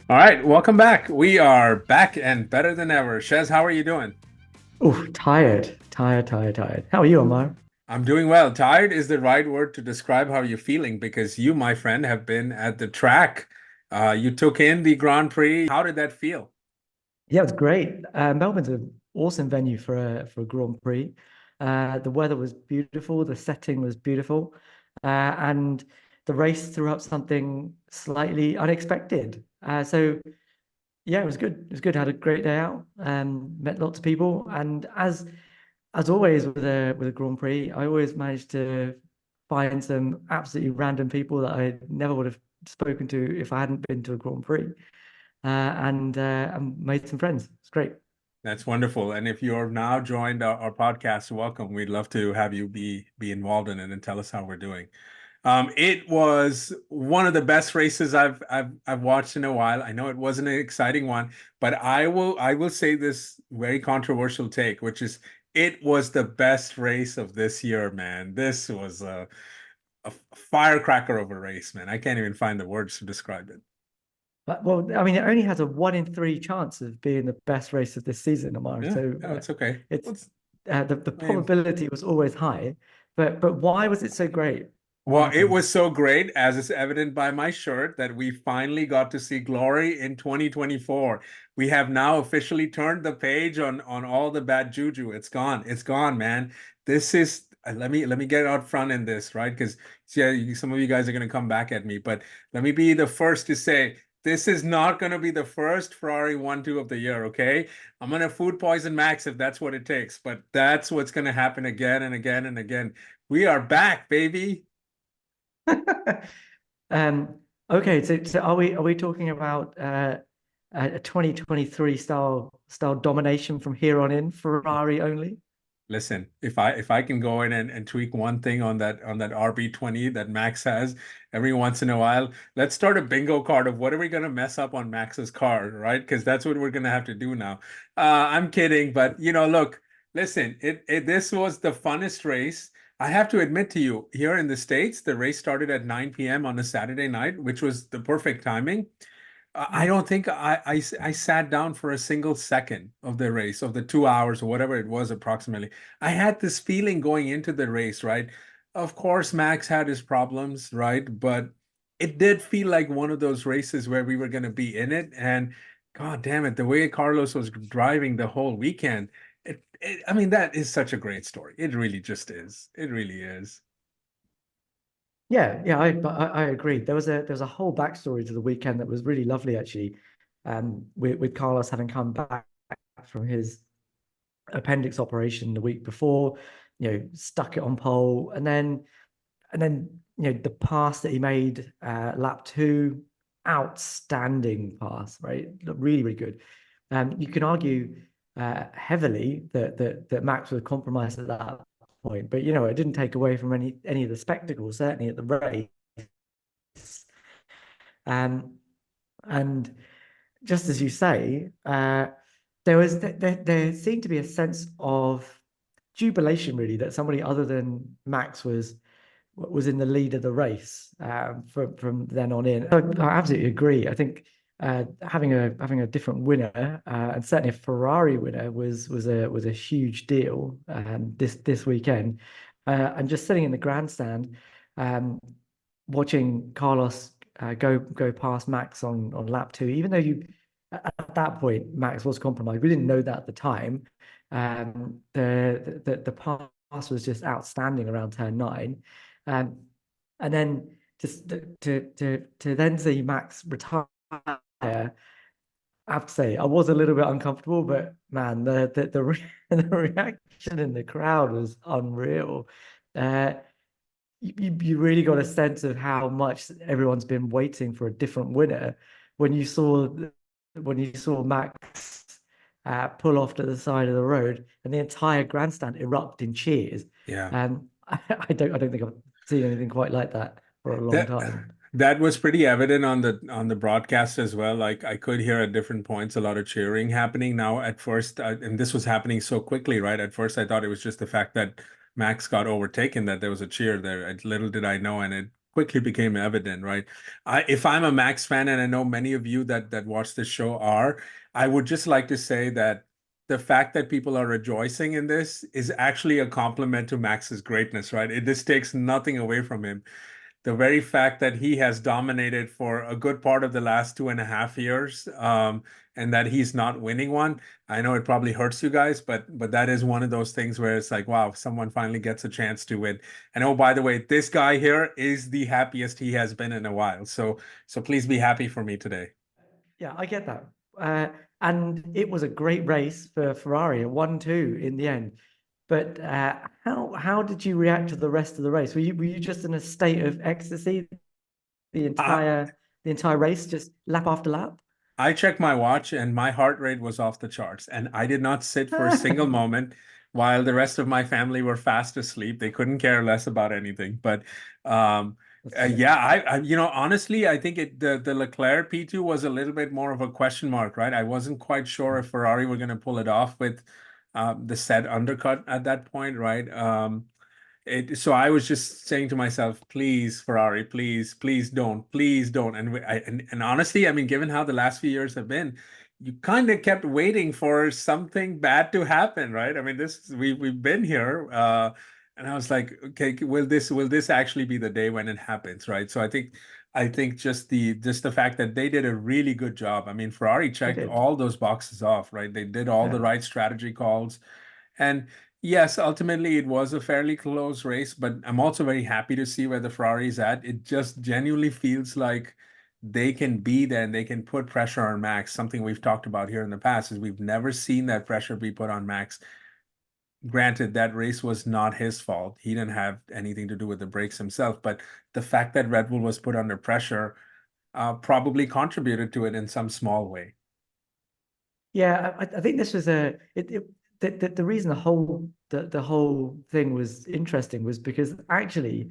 All right, welcome back. We are back and better than ever. Shez, how are you doing? Oh, tired. How are you, Omar? I'm doing well. Tired is the right word to describe how you're feeling because you, my friend, have been at the track. You took in the Grand Prix. How did that feel? Yeah, it was great. Melbourne's an awesome venue for a Grand Prix. The weather was beautiful, the setting was beautiful, and the race threw up something slightly unexpected. So yeah, it was good. It was good. Had a great day out. Met lots of people, and as always with a Grand Prix, I always manage to find some absolutely random people that I never would have spoken to if I hadn't been to a Grand Prix, and made some friends. It's great. That's wonderful. And if you're now joined our podcast, welcome. We'd love to have you be involved in it and tell us how we're doing. It was one of the best races I've watched in a while. I know it wasn't an exciting one, but I will say this very controversial take, which is it was the best race of this year, man. This was a firecracker of a race, man. I can't even find the words to describe it. But, well, I mean, it only has a 1 in 3 chance of being the best race of this season, Amara. Yeah, So no, it's okay. it's Let's, the I mean, probability was always high. But why was it so great? What well, it happened? was so great, as is evident by my shirt, that we finally got to see glory in 2024. We have now officially turned the page on all the bad juju. It's gone. It's gone, man. This is let me get out front in this, right? Because yeah, some of you guys are going to come back at me, but let me be the first to say this is not going to be the first Ferrari 1-2 of the year, okay? I'm going to food poison Max if that's what it takes, but that's what's going to happen again and again and again. We are back, baby. Um, okay, so are we talking about a 2023 style domination from here on in, Ferrari only? Listen, if I can go in and tweak one thing on that RB20 that Max has every once in a while, let's start a bingo card of what are we gonna mess up on Max's car, right? Because that's what we're gonna have to do now. I'm kidding, but look, listen, it this was the funnest race. I have to admit to you, here in the States, the race started at 9 p.m. on a Saturday night, which was the perfect timing. I don't think I sat down for a single second of the race, of the 2 hours or whatever it was approximately. I had this feeling going into the race, right? Of course, Max had his problems, right? But it did feel like one of those races where we were going to be in it. And God damn it, the way Carlos was driving the whole weekend, I mean, that is such a great story. It really just is. It really is. Yeah, I agree. There was a whole backstory to the weekend that was really lovely actually. With Carlos having come back from his appendix operation the week before, stuck it on pole, and then the pass that he made lap two, outstanding pass, right? Really, really good. You can argue heavily that Max was compromised at that point, but it didn't take away from any of the spectacle, certainly at the race. Um, and just as you say, there seemed to be a sense of jubilation, really, that somebody other than Max was in the lead of the race from then on in. I absolutely agree. I think having a different winner and certainly a Ferrari winner was a huge deal this weekend. And just sitting in the grandstand, um, watching Carlos go past Max on lap two, even though you at that point Max was compromised. We didn't know that at the time. The pass was just outstanding around turn nine. Um, and then just to then see Max retire, I have to say I was a little bit uncomfortable, but man, the reaction in the crowd was unreal. Uh, you really got a sense of how much everyone's been waiting for a different winner when you saw Max pull off to the side of the road and the entire grandstand erupt in cheers. Yeah. I don't think I've seen anything quite like that for a long That time. that was pretty evident on the broadcast as well. Like I could hear at different points a lot of cheering happening. Now, at first, and this was happening so quickly, right? At first, I thought it was just the fact that Max got overtaken that there was a cheer there. Little did I know, and it quickly became evident, right? If I'm a Max fan, and I know many of you that watch this show are, I would just like to say that the fact that people are rejoicing in this is actually a compliment to Max's greatness, right? This takes nothing away from him. The very fact that he has dominated for a good part of the last 2.5 years, and that he's not winning one. I know it probably hurts you guys, but that is one of those things where it's like, wow, someone finally gets a chance to win. And oh, by the way, this guy here is the happiest he has been in a while. So please be happy for me today. Yeah, I get that. Uh, and it was a great race for Ferrari, a 1-2 in the end. But how did you react to the rest of the race? Were you just in a state of ecstasy the I entire race, just lap after lap? I checked my watch and my heart rate was off the charts, and I did not sit for a single moment while the rest of my family were fast asleep. They couldn't care less about anything. But um, That's brilliant. yeah, honestly, I think the Leclerc P2 was a little bit more of a question mark, right? I wasn't quite sure if Ferrari were going to pull it off with the said undercut at that point, right? So I was just saying to myself, please, Ferrari, please, please don't. And honestly, I mean, given how the last few years have been, you kind of kept waiting for something bad to happen, right? I mean, we've been here, and I was like, okay, will this actually be the day when it happens, right? So I think just the fact that they did a really good job. I mean, Ferrari They checked did. all those boxes off, right? They did all the Yeah. right strategy calls. And yes, ultimately it was a fairly close race, but I'm also very happy to see where the Ferrari's at. It just genuinely feels like they can be there and they can put pressure on Max. Something we've talked about here in the past is we've never seen that pressure be put on Max. Granted, that race was not his fault. He didn't have anything to do with the brakes himself, but the fact that Red Bull was put under pressure probably contributed to it in some small way. Yeah, I think this was the reason the whole thing was interesting was because actually,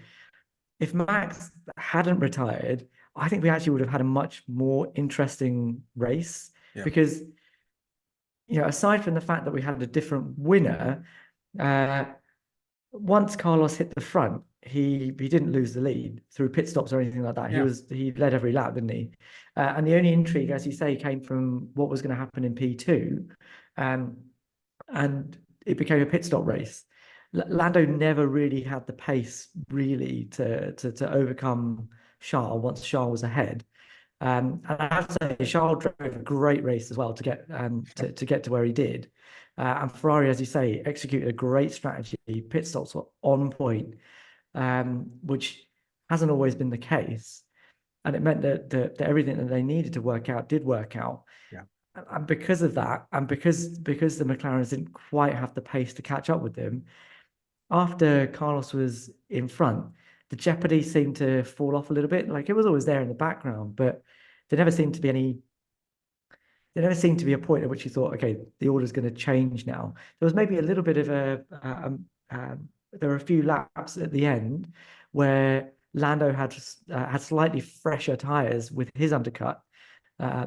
if Max hadn't retired, I think we actually would have had a much more interesting race Yeah. because aside from the fact that we had a different winner, uh, once Carlos hit the front, he didn't lose the lead through pit stops or anything like that. Yeah. He led every lap, didn't he? And the only intrigue, as you say, came from what was going to happen in P2, um, and it became a pit stop race. Lando never really had the pace really to overcome Charles once Charles was ahead. And I have to say, Charles drove a great race as well to get to get to where he did. And Ferrari, as you say, executed a great strategy. Pit stops were on point, which hasn't always been the case. And it meant that everything that they needed to work out did work out. Yeah. And because of that, and because the McLarens didn't quite have the pace to catch up with them, after Carlos was in front, the jeopardy seemed to fall off a little bit. Like it was always there in the background, but there never seemed to be any. There never seemed to be a point at which you thought, okay, the order's going to change now. There was maybe a little bit of there were a few laps at the end where Lando had slightly fresher tires with his undercut, uh,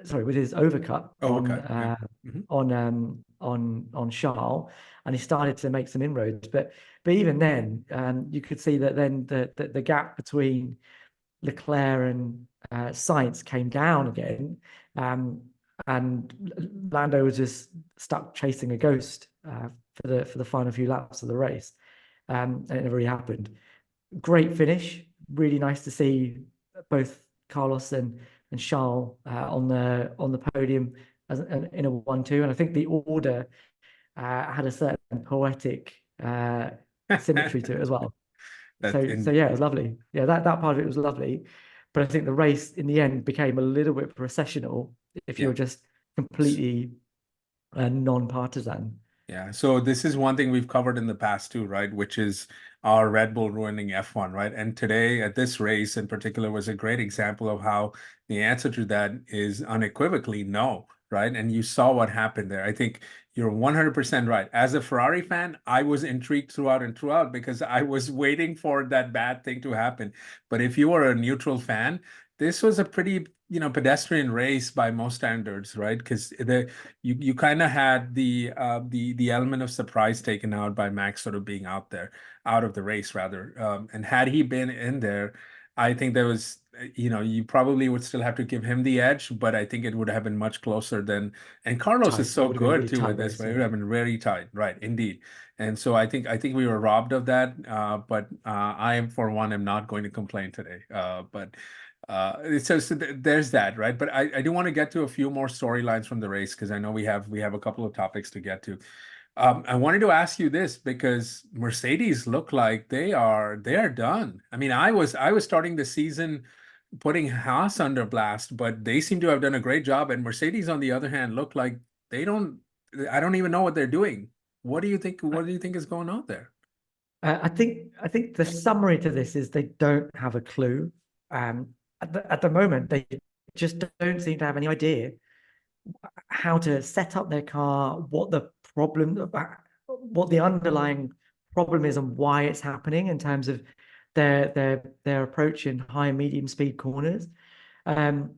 sorry, with his overcut Overcut. Yeah. Mhm. on Charles, and he started to make some inroads. But even then, you could see that then the gap between Leclerc and Sainz came down again, um, and Lando was just stuck chasing a ghost for the final few laps of the race, and it never really happened. Great finish, really nice to see both Carlos and Charles on the podium in a 1-2, and I think the order had a certain poetic symmetry to it as well. That So in yeah, it was lovely. Yeah, that part of it was lovely. But I think the race in the end became a little bit processional if yeah. you're just completely non-partisan. Yeah, so this is one thing we've covered in the past too, right? Which is our Red Bull ruining F1, right? And today at this race in particular was a great example of how the answer to that is unequivocally no, right? And you saw what happened there. I think you're 100% right. As a Ferrari fan, I was intrigued throughout and throughout because I was waiting for that bad thing to happen. But if you were a neutral fan, this was a pretty, pedestrian race by most standards, right? Because you kind of had the element of surprise taken out by Max sort of being out of the race rather. And had he been in there, I think there was, you probably would still have to give him the edge, but I think it would have been much closer than, and Carlos is Tight. It so would have been a good really too tight with this, race. right? It Yeah. would have been very tight, right? Indeed. And so I think we were robbed of that. But I am for one am not going to complain today. But so there's that, right? But I do want to get to a few more storylines from the race because I know we have a couple of topics to get to. I wanted to ask you this because Mercedes look like they are done. I mean, I was starting the season putting Haas under blast, but they seem to have done a great job. And Mercedes, on the other hand, look like they don't. I don't even know what they're doing. What do you think? I, What do you think is going on there? I think the summary to this is they don't have a clue. At the moment, they just don't seem to have any idea how to set up their car, what the underlying problem is, and why it's happening in terms of their approach in high and medium speed corners. Um,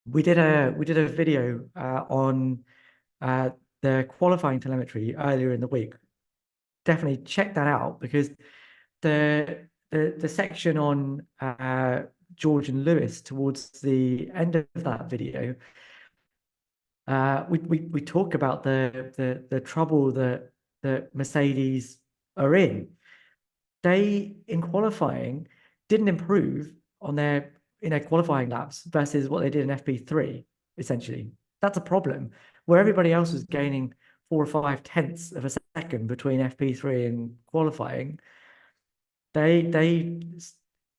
we did a video on uh, the qualifying telemetry earlier in the week. Definitely check that out because the section on George and Lewis towards the end of that video, we talk about the trouble that Mercedes are in. They in qualifying didn't improve on their qualifying laps versus what they did in FP3. Essentially, that's a problem. Where everybody else was gaining 4 or 5 tenths of a second between FP3 and qualifying, they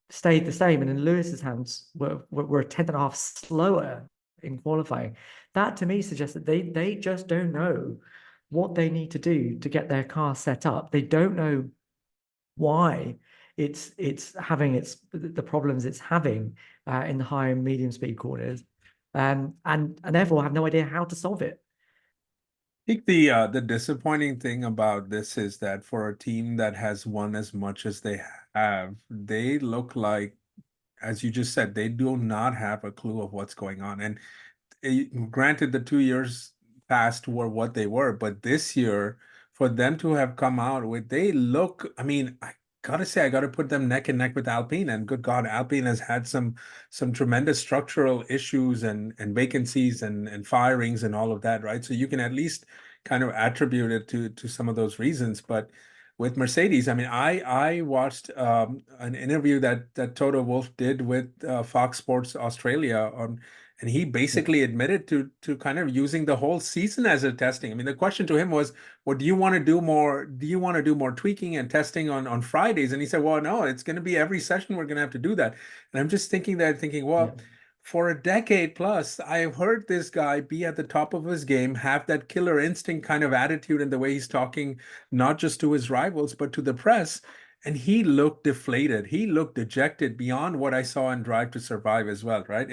stayed the same, and in Lewis's hands were a tenth and a half slower in qualifying. That to me suggests that they just don't know what they need to do to get their car set up. They don't know why it's having the problems it's having in the high and medium speed corners, and therefore have no idea how to solve it. I think the disappointing thing about this is that for a team that has won as much as they have, they look like, as you just said, they do not have a clue of what's going on. And granted, the 2 years past were what they were, but this year, for them to have come out with, they look, I mean, I gotta say, I gotta put them neck and neck with Alpine. And good God, Alpine has had some tremendous structural issues and vacancies and firings and all of that, right? So you can at least kind of attribute it to some of those reasons. But with Mercedes, I mean, I watched an interview that Toto Wolff did with Fox Sports Australia on, and he Yeah. basically admitted to kind of using the whole season as a testing. I mean, the question to him was, "Well, do you want to do more? Do you want to do more tweaking and testing on Fridays?" And he said, "Well, no, it's going to be every session we're going to have to do that." And I'm just thinking, Yeah. well, for a decade plus, I've heard this guy be at the top of his game, have that killer instinct kind of attitude in the way he's talking, not just to his rivals, but to the press. And he looked deflated. He looked dejected beyond what I saw in Drive to Survive as well, right?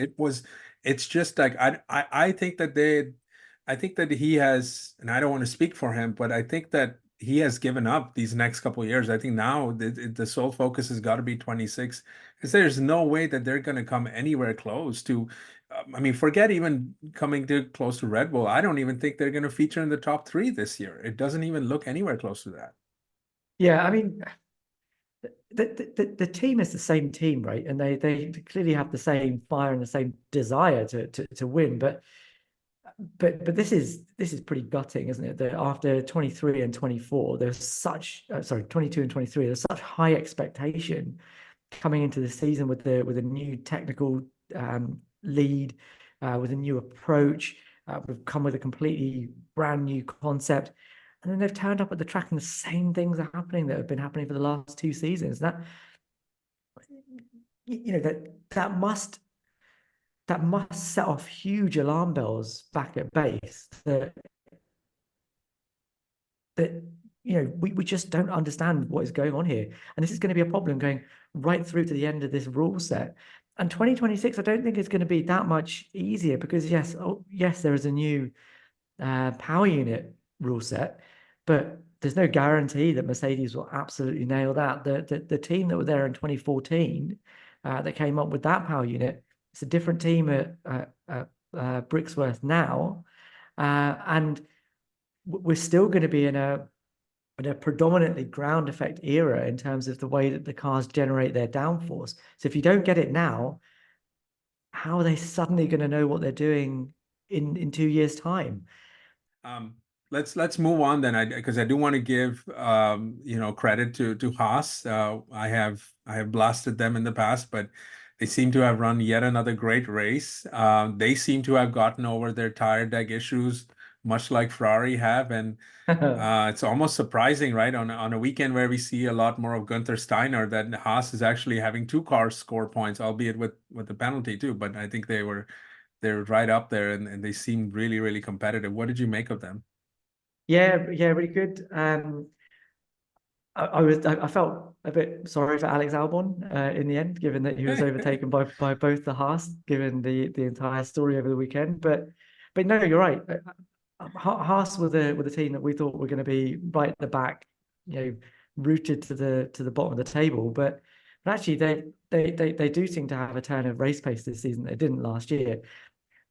It's just like I think that he has, and I don't want to speak for him, but I think that he has given up these next couple of years. I think now the sole focus has got to be 26, because there's no way that they're going to come anywhere close to. I mean, forget even coming to close to Red Bull. I don't even think they're going to feature in the top three this year. It doesn't even look anywhere close to that. Yeah, I mean, the team is the same team, right? And they clearly have the same fire and the same desire to win. But this is pretty gutting, isn't it? That after 23 and 24, there's such 22 and 23, there's such high expectation coming into the season with a new technical lead, with a new approach. We've come with a completely brand new concept, and then they've turned up at the track and the same things are happening that have been happening for the last 2 seasons. That you know that must set off huge alarm bells back at base that we just don't understand what is going on here, and this is going to be a problem going right through to the end of this rule set. And 2026, I don't think it's going to be that much easier because yes, there is a new power unit rule set, but there's no guarantee that Mercedes will absolutely nail that. The team that were there in 2014 that came up with that power unit, it's a different team at Brixworth now, and we're still going to be in in a predominantly ground effect era in terms of the way that the cars generate their downforce. So if you don't get it now, how are they suddenly going to know what they're doing in 2 years' time? Um, let's move on then. Because I do want to give credit to Haas. I have blasted them in the past, but they seem to have run yet another great race. They seem to have gotten over their tire deck issues, much like Ferrari have, and it's almost surprising, right? On a weekend where we see a lot more of Gunther Steiner, that Haas is actually having two cars score points, albeit with the penalty too. But I think they're right up there, and they seem really, really competitive. What did you make of them? Yeah, yeah, really good. I felt a bit sorry for Alex Albon in the end, given that he was overtaken by both the Haas, given the entire story over the weekend. But no, you're right. Haas were the team that we thought were going to be right at the back, rooted to the bottom of the table. But actually, they do seem to have a turn of race pace this season. They didn't last year.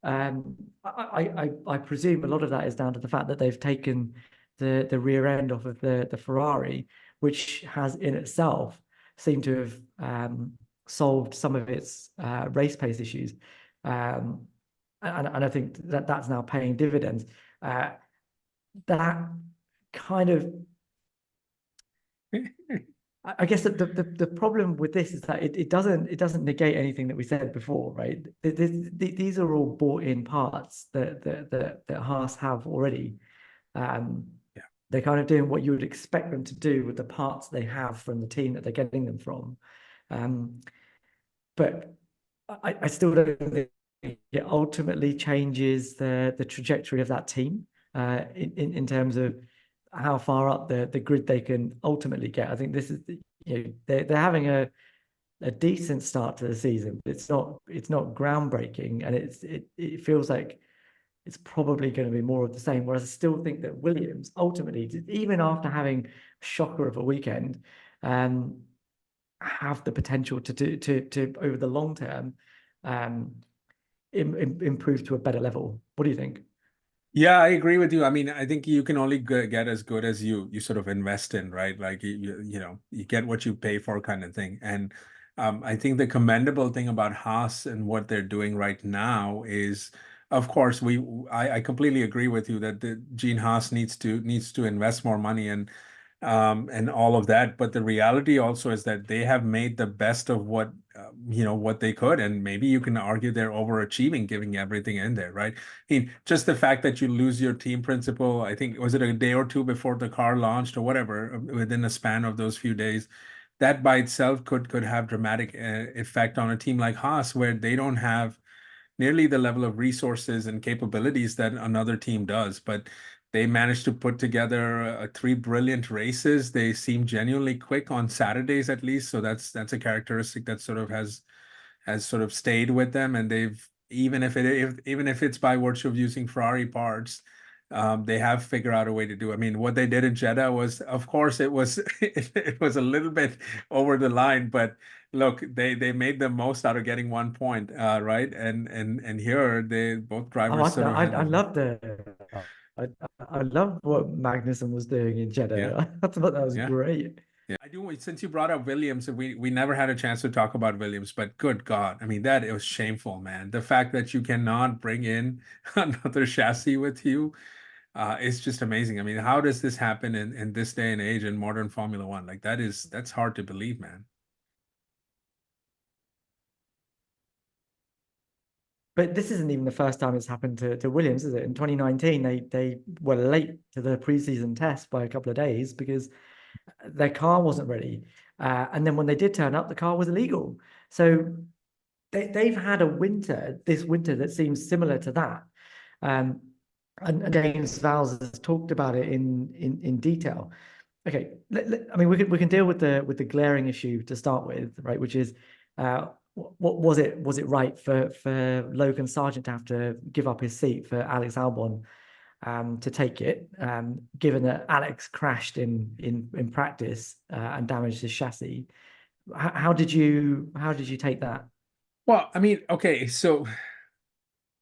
I presume a lot of that is down to the fact that they've taken the rear end off of the Ferrari, which has in itself seemed to have solved some of its race pace issues. Um, and I think that that's now paying dividends. That kind of I guess that the problem with this is that it doesn't negate anything that we said before, right? These are all bought in parts that Haas have already. Um, Yeah. they're kind of doing what you would expect them to do with the parts they have from the team that they're getting them from. Um, but I still don't think it ultimately changes the trajectory of that team in terms of how far up the grid they can ultimately get. I think this is they're having a decent start to the season. It's not groundbreaking, and it feels like it's probably going to be more of the same. Whereas I still think that Williams ultimately, even after having a shocker of a weekend, um, have the potential to over the long term um, improve to a better level. What do you think? Yeah, I agree with you. I mean, I think you can only get as good as you sort of invest in, right? Like you get what you pay for, kind of thing. And I think the commendable thing about Haas and what they're doing right now is, of course, I completely agree with you that the Gene Haas needs to invest more money and all of that. But the reality also is that they have made the best of what they could, and maybe you can argue they're overachieving, giving everything in there, right? I mean, just the fact that you lose your team principal, I think, was it a day or two before the car launched or whatever, within a span of those few days, that by itself could have dramatic effect on a team like Haas, where they don't have nearly the level of resources and capabilities that another team does. But they managed to put together three brilliant races. They seem genuinely quick on Saturdays, at least. So that's a characteristic that sort of has sort of stayed with them, and they've even if it's by virtue of using Ferrari parts, they have figured out a way to do. I mean, what they did in Jeddah was, of course, it was it was a little bit over the line, but look, they made the most out of getting 1 point, right? And here they both Oh, drivers sort of I handled. love I, I love what Magnussen was doing in Yeah, Jeddah. I thought that was yeah. great. Yeah, I do. Since you brought up Williams, we never had a chance to talk about Williams, but good God, I mean that it was shameful, man. The fact that you cannot bring in another chassis with you, is just amazing. I mean, how does this happen in this day and age in modern Formula One? Like that's hard to believe, man. But this isn't even the first time it's happened to Williams, is it? In 2019, they were late to the preseason test by a couple of days because their car wasn't ready. And then when they did turn up, the car was illegal. So they've had a winter, this winter, that seems similar to that. Um, and James Vowles has talked about it in detail. Okay, I mean, we can deal with the glaring issue to start with, right? Which is, what was it right for Logan Sargent to have to give up his seat for Alex Albon to take it, given that Alex crashed in practice and damaged his chassis? How did you take that? Well, I mean, okay, so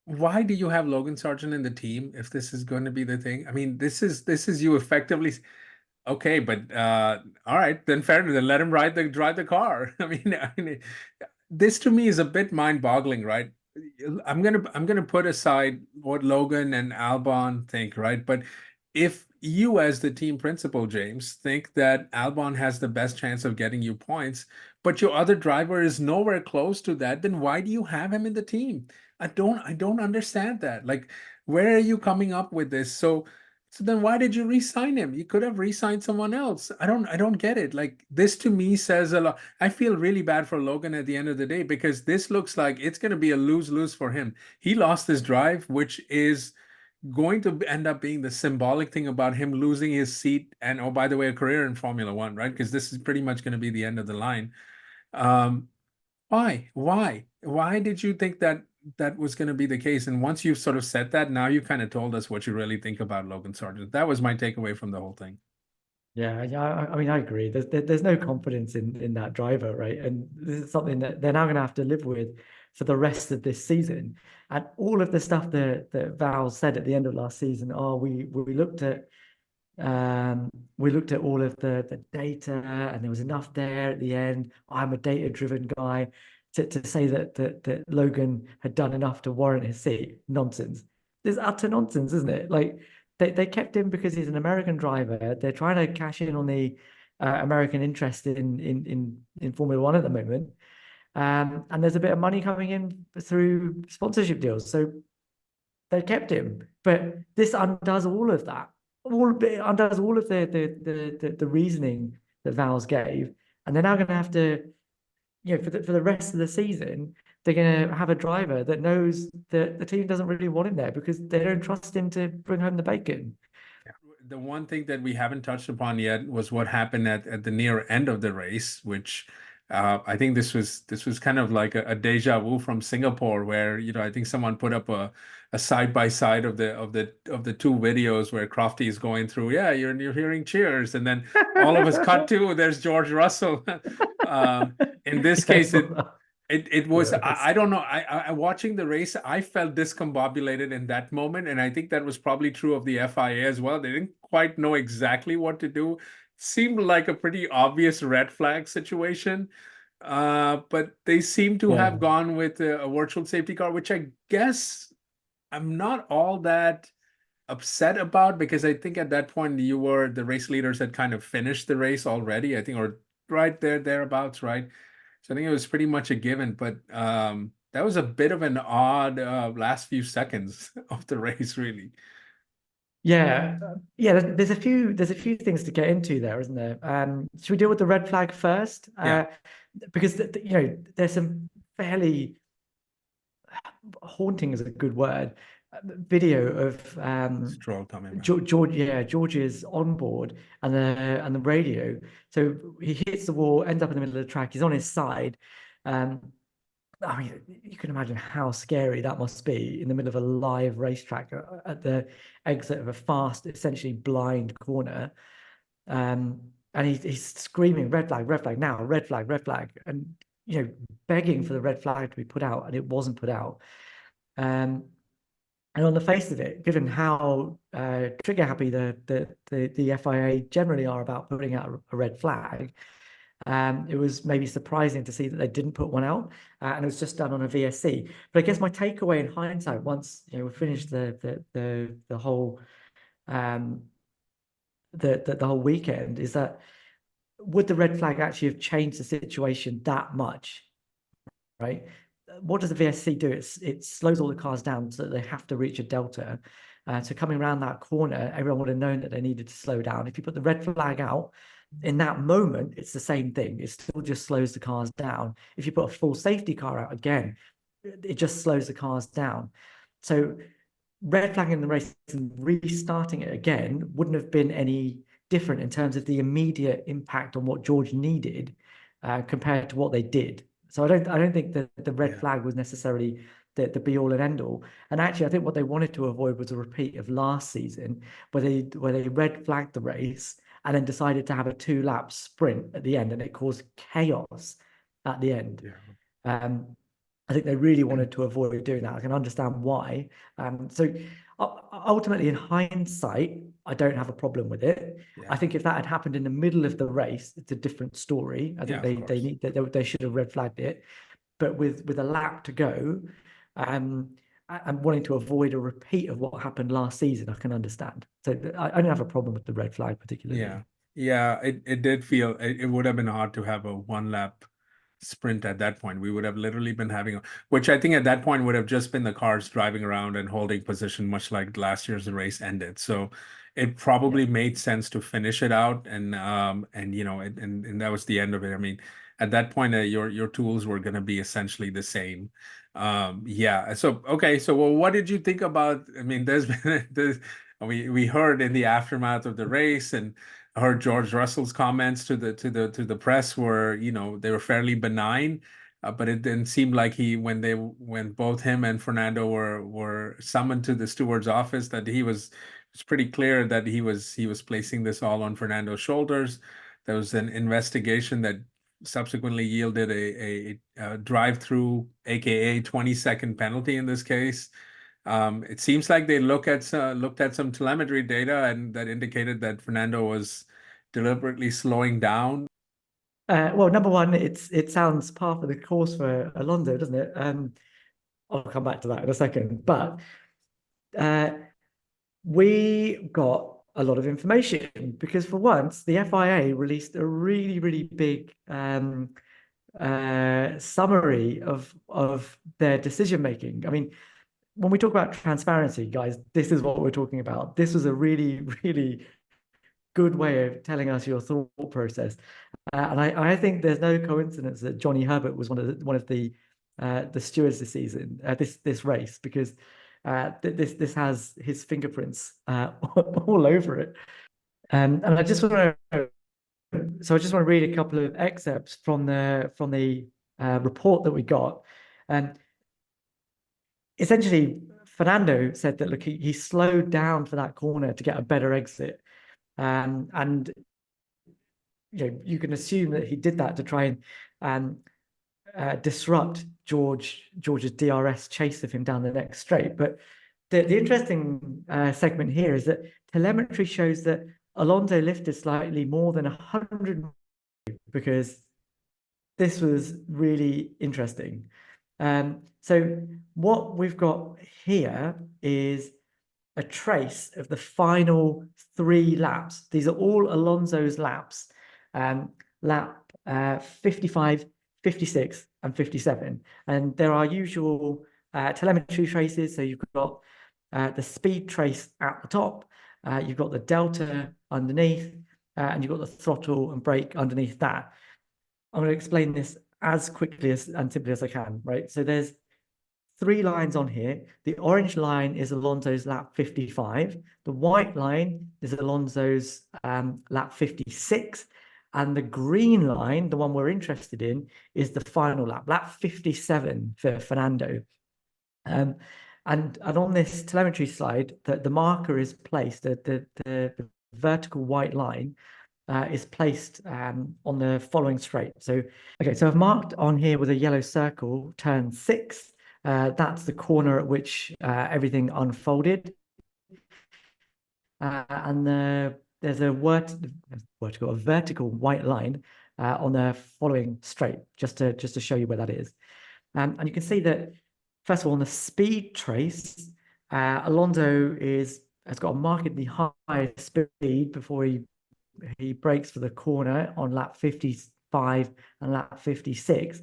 why do you have Logan Sargent in the team if this is going to be the thing? I mean, this is you effectively. Okay, but all right, then fair enough. Then let him drive the car. I mean, this to me is a bit mind-boggling, right? I'm gonna put aside what Logan and Albon think, right? But if you, as the team principal, James, think that Albon has the best chance of getting you points, but your other driver is nowhere close to that, then why do you have him in the team? I don't understand that. Like, where are you coming up with this? So then why did you re-sign him? You could have re-signed someone else. I don't get it. Like, this to me says a lot. I feel really bad for Logan at the end of the day because this looks like it's going to be a lose-lose for him. He lost his drive, which is going to end up being the symbolic thing about him losing his seat and, oh, by the way, a career in Formula One, right? Because this is pretty much going to be the end of the line. Um, why? Why did you think that that was going to be the case? And once you've sort of said that, now you kind of told us what you really think about Logan Sargent. That was my takeaway from the whole thing. Yeah, I mean, I agree. There's no confidence in that driver, right? And this is something that they're now going to have to live with for the rest of this season. And all of the stuff that Val said at the end of last season, oh, we looked at all of the data and there was enough there at the end. I'm a data-driven guy to say that Logan had done enough to warrant his seat. Nonsense. It's utter nonsense, isn't it? Like they kept him because he's an American driver. They're trying to cash in on the American interest in Formula One at the moment. And there's a bit of money coming in through sponsorship deals. So they kept him. But this undoes all of that. It undoes all of the reasoning that Val's gave. And they're now going to have to, for the rest of the season, they're going to have a driver that knows that the team doesn't really want him there because they don't trust him to bring home the bacon. The one thing that we haven't touched upon yet was what happened at the near end of the race, which I think this was kind of like a deja vu from Singapore, where I think someone put up a side by side of the two videos where Crofty is going through. Yeah, you're hearing cheers, and then all of us cut to there's George Russell. In this Yeah, I case, saw it that. it was Hilarious. I don't know. I watching the race, I felt discombobulated in that moment, and I think that was probably true of the FIA as well. They didn't quite know exactly what to do. Seemed like a pretty obvious red flag situation, but they seem to have Yeah. gone with a virtual safety car, which I guess I'm not all that upset about because I think at that point the race leaders had kind of finished the race already. I think, or right there thereabouts, right? So I think it was pretty much a given, but that was a bit of an odd last few seconds of the race, really. Yeah, yeah. There's a few things to get into there, isn't there? Should we deal with the red flag first? Yeah, Because there's some fairly haunting is a good word. Video of Stroll coming back. George's on board and the radio. So he hits the wall, ends up in the middle of the track. He's on his side. Um, I mean, you can imagine how scary that must be in the middle of a live racetrack at the exit of a fast, essentially blind corner. Um, and he's screaming, red flag now, red flag, and begging for the red flag to be put out, and it wasn't put out. Um, and on the face of it, given how trigger happy the FIA generally are about putting out a red flag, it was maybe surprising to see that they didn't put one out, and it was just done on a VSC. But I guess my takeaway in hindsight, once we finished the whole the whole weekend, is that would the red flag actually have changed the situation that much, right? What does the VSC do? It slows all the cars down so that they have to reach a delta. So coming around that corner, everyone would have known that they needed to slow down. If you put the red flag out, in that moment, it's the same thing. It still just slows the cars down. If you put a full safety car out again, it just slows the cars down. So red flagging the race and restarting it again wouldn't have been any different in terms of the immediate impact on what George needed compared to what they did. So I don't think that the red Yeah. flag was necessarily the be all and end all. And actually, I think what they wanted to avoid was a repeat of last season, where they red flagged the race and then decided to have a 2-lap sprint at the end, and it caused chaos at the end. Yeah. Um, I think they really wanted to avoid doing that. I can understand why. So ultimately, in hindsight, I don't have a problem with it. I Yeah. think if that had happened in the middle of the race, it's a different story. I Yeah, think of they course. need they should have red flagged it. But with a lap to go, um, and wanting to avoid a repeat of what happened last season, I can understand. So I don't have a problem with the red flag Yeah. particularly. Yeah, it did feel it would have been hard to have a one lap sprint at that point. We would have literally been having, which I think at that point would have just been the cars driving around and holding position, much like last year's race ended. So it Yeah. probably made sense to finish it out, and and that was the end of it. I mean, at that point, your tools were going to be essentially the same. Yeah. So okay. So well, what did you think about? I mean, there's been we heard in the aftermath of the race and heard George Russell's comments to the press were, they were fairly benign, but it didn't seem like when both him and Fernando were summoned to the steward's office, that it's pretty clear that he was placing this all on Fernando's shoulders. There was an investigation that subsequently yielded a drive-through, aka 20-second penalty in this case. It seems like they looked at some telemetry data and that indicated that Fernando was deliberately slowing down. Well, number one, it sounds par for the course for Alonso, doesn't it? I'll come back to that in a second. But uh, we got a lot of information because for once, the FIA released a really, really big summary of their decision making. I mean, when we talk about transparency, guys, this is what we're talking about. This was a really, really good way of telling us your thought process. And I think there's no coincidence that Johnny Herbert was one of the stewards this season, this race, because this has his fingerprints all over it. And I just want to read a couple of excerpts from the report that we got. And essentially, Fernando said that look, he slowed down for that corner to get a better exit. And you can assume that he did that to try and disrupt George's DRS chase of him down the next straight. But the interesting segment here is that telemetry shows that Alonso lifted slightly more than 100 because this was really interesting. So what we've got here is a trace of the final 3 laps. These are all Alonso's laps, lap 55, 56, and 57. And there are usual telemetry traces. So you've got the speed trace at the top, you've got the delta underneath, and you've got the throttle and brake underneath that. I'm going to explain this as quickly and simply as I can, right? So there's 3 lines on here. The orange line is Alonso's lap 55. The white line is Alonso's lap 56. And the green line, the one we're interested in, is the final lap 57 for Fernando. And on this telemetry slide, the marker is placed, the vertical white line is placed on the following straight. So, okay, so I've marked on here with a yellow circle, turn 6. That's the corner at which everything unfolded. And there's a vertical white line on the following straight, just to show you where that is. And you can see that, first of all, on the speed trace, Alonso has got a markedly high speed before he brakes for the corner on lap 55 and lap 56.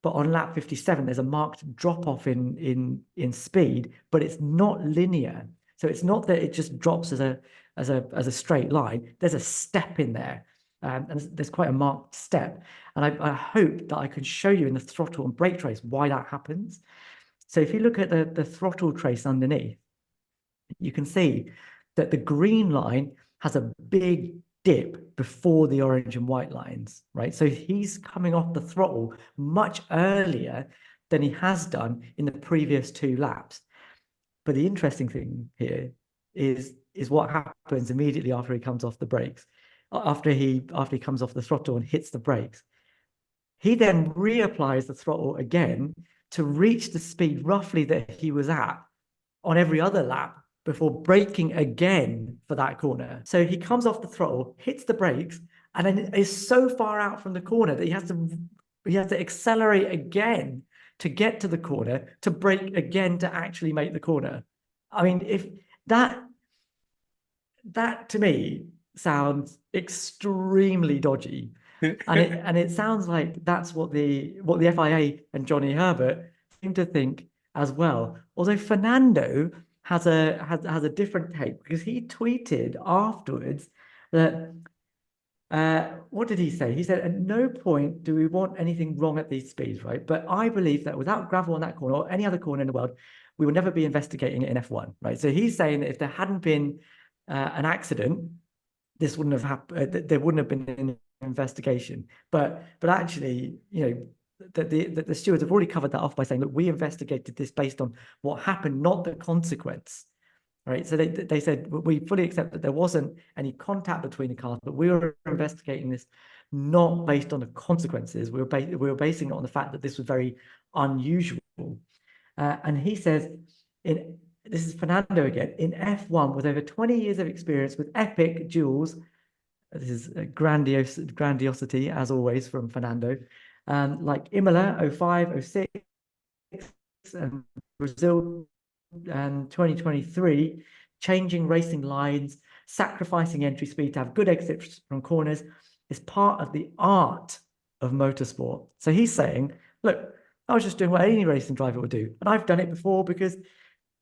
But on lap 57, there's a marked drop off in speed, but it's not linear. So it's not that it just drops as a straight line. There's a step in there, and there's quite a marked step. And I hope that I can show you in the throttle and brake trace why that happens. So if you look at the throttle trace underneath, you can see that the green line has a big dip before the orange and white lines, right? So he's coming off the throttle much earlier than he has done in the previous 2 laps. But the interesting thing here is what happens immediately after he comes off the brakes, after he comes off the throttle and hits the brakes. He then reapplies the throttle again to reach the speed roughly that he was at on every other lap before braking again for that corner. So he comes off the throttle, hits the brakes, and then is so far out from the corner that he has to accelerate again to get to the corner, to brake again to actually make the corner. I mean, if that to me sounds extremely dodgy. And it sounds like that's what the FIA and Johnny Herbert seem to think as well. Although Fernando has a different take, because he tweeted afterwards that what did he say? He said, at no point do we want anything wrong at these speeds, right? But I believe that without gravel on that corner or any other corner in the world, we will never be investigating it in F1, right? So he's saying that if there hadn't been an accident, this wouldn't have happened. There wouldn't have been an investigation. But actually, the stewards have already covered that off by saying, look, we investigated this based on what happened, not the consequence. Right. So they said, we fully accept that there wasn't any contact between the cars, but we were investigating this not based on the consequences. We were basing it on the fact that this was very unusual. And he says, this is Fernando again, in F1 with over 20 years of experience with epic duels. This is grandiosity, as always, from Fernando. Like Imola, 05, 06, and Brazil, and 2023, changing racing lines, sacrificing entry speed to have good exits from corners is part of the art of motorsport. So he's saying, look, I was just doing what any racing driver would do, and I've done it before because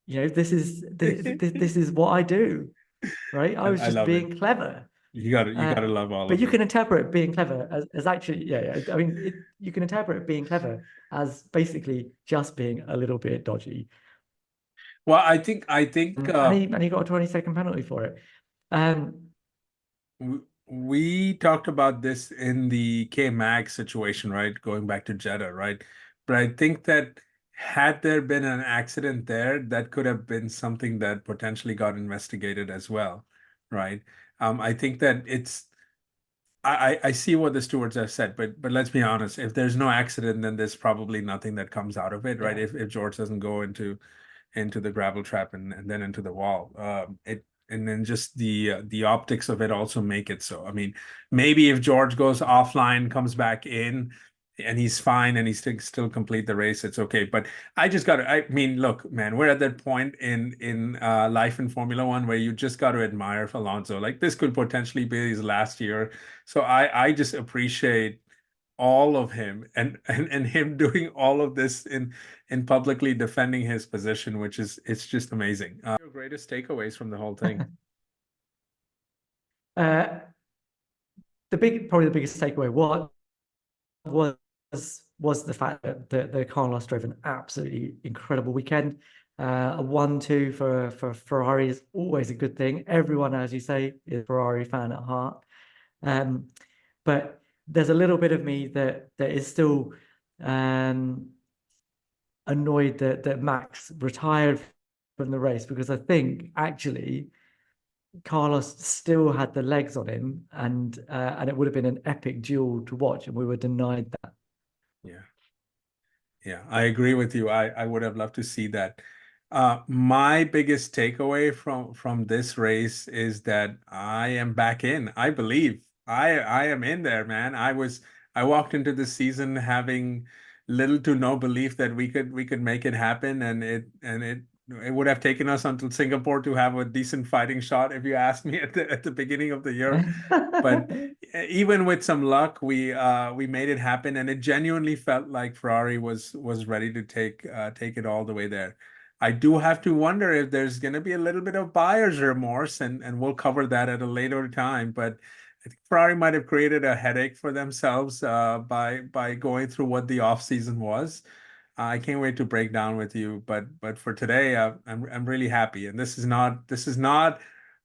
this is what I do, right? I was just being clever. You gotta love all of it. But you can interpret being clever as actually, I mean, you can interpret being clever as basically just being a little bit dodgy. Well, I think and he got a 20-second penalty for it. We talked about this in the K-Mag situation, right? Going back to Jeddah, right? But I think that had there been an accident there, that could have been something that potentially got investigated as well, right? I think that I see what the stewards have said, but let's be honest, if there's no accident, then there's probably nothing that comes out of it, right? If George doesn't go into the gravel trap and then into the wall, and then just the optics of it also make it so. I mean, maybe if George goes offline, comes back in, and he's fine and he still complete the race, it's okay. But I mean, look, man, we're at that point in life in Formula One where you just got to admire Alonso. Like, this could potentially be his last year. So I just appreciate all of him and him doing all of this in publicly defending his position, which is, it's just amazing. Your greatest takeaways from the whole thing? Probably the biggest takeaway was the fact that the Carlos drove an absolutely incredible weekend. A 1-2 for Ferrari is always a good thing. Everyone, as you say, is a Ferrari fan at heart. But there's a little bit of me that is still annoyed that Max retired from the race, because I think actually Carlos still had the legs on him, and it would have been an epic duel to watch, and we were denied that. Yeah, I agree with you. I would have loved to see that. My biggest takeaway from this race is that I am back in. I believe I am in there, man. I walked into the season having little to no belief that we could make it happen, and it would have taken us until Singapore to have a decent fighting shot, if you asked me at the beginning of the year. But even with some luck, we made it happen, and it genuinely felt like Ferrari was ready to take it all the way there. I do have to wonder if there's going to be a little bit of buyer's remorse, and we'll cover that at a later time. But I think Ferrari might have created a headache for themselves by going through what the off season was. I can't wait to break down with you, but for today, I'm really happy, and this is not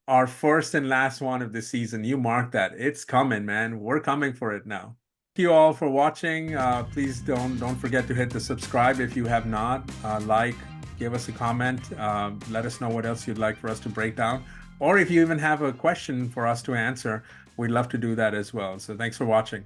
our first and last one of the season. You mark that. It's coming, man. We're coming for it now. Thank you all for watching. Please don't forget to hit the subscribe if you have not. Like, give us a comment. Let us know what else you'd like for us to break down, or if you even have a question for us to answer, we'd love to do that as well. So thanks for watching.